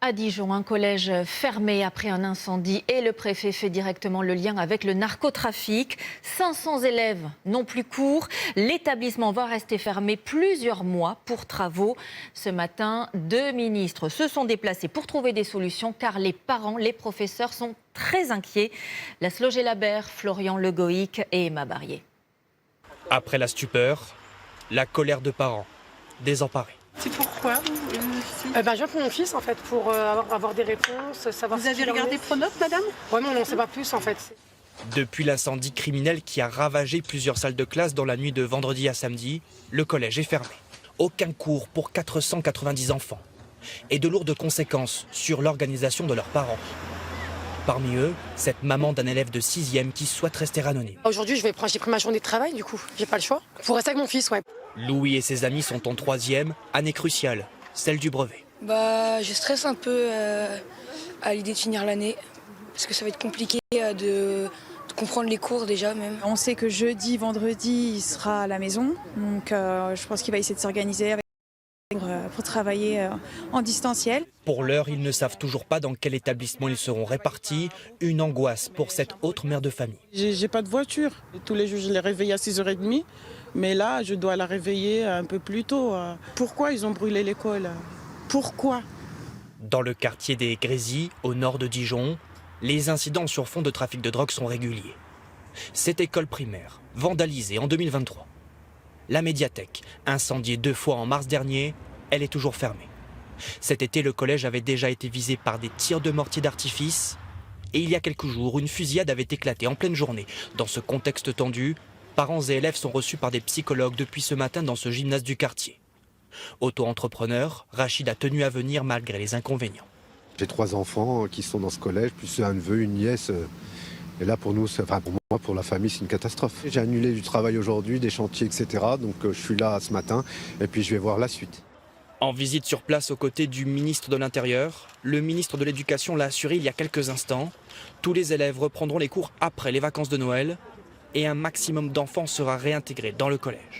À Dijon, un collège fermé après un incendie et le préfet fait directement le lien avec le narcotrafic. 500 élèves n'ont plus cours. L'établissement va rester fermé plusieurs mois pour travaux. Ce matin, 2 ministres se sont déplacés pour trouver des solutions car les parents, les professeurs sont très inquiets. Laszlo Gelabert, Florian Legoïc et Emma Barrier. Après la stupeur, la colère de parents, désemparés. C'est pourquoi Je viens pour mon fils en fait, pour avoir des réponses, savoir Vous avez regardé Pronote, madame? Ouais, mais on n'en sait pas plus en fait. Depuis l'incendie criminel qui a ravagé plusieurs salles de classe dans la nuit de vendredi à samedi, le collège est fermé. Aucun cours pour 490 enfants. Et de lourdes conséquences sur l'organisation de leurs parents. Parmi eux, cette maman d'un élève de 6e qui souhaite rester anonyme. Aujourd'hui, j'ai pris ma journée de travail du coup, j'ai pas le choix. Pour rester avec mon fils, ouais. Louis et ses amis sont en 3e, année cruciale, celle du brevet. Je stresse un peu à l'idée de finir l'année, parce que ça va être compliqué de comprendre les cours déjà même. On sait que jeudi, vendredi, il sera à la maison, donc je pense qu'il va essayer de s'organiser pour travailler en distanciel. Pour l'heure, ils ne savent toujours pas dans quel établissement ils seront répartis. Une angoisse pour cette autre mère de famille. J'ai pas de voiture. Tous les jours, je les réveille à 6h30. Mais là, je dois la réveiller un peu plus tôt. Pourquoi ils ont brûlé l'école? Pourquoi? Dans le quartier des Grésy, au nord de Dijon, les incidents sur fond de trafic de drogue sont réguliers. Cette école primaire, vandalisée en 2023. La médiathèque, incendiée 2 fois en mars dernier, elle est toujours fermée. Cet été, le collège avait déjà été visé par des tirs de mortier d'artifice. Et il y a quelques jours, une fusillade avait éclaté en pleine journée. Dans ce contexte tendu, parents et élèves sont reçus par des psychologues depuis ce matin dans ce gymnase du quartier. Auto-entrepreneur, Rachid a tenu à venir malgré les inconvénients. J'ai 3 enfants qui sont dans ce collège, plus un neveu, une nièce. Et là, pour nous, pour moi, pour la famille, c'est une catastrophe. J'ai annulé du travail aujourd'hui, des chantiers, etc. Donc je suis là ce matin et puis je vais voir la suite. En visite sur place aux côtés du ministre de l'Intérieur, le ministre de l'Éducation l'a assuré il y a quelques instants. Tous les élèves reprendront les cours après les vacances de Noël et un maximum d'enfants sera réintégré dans le collège.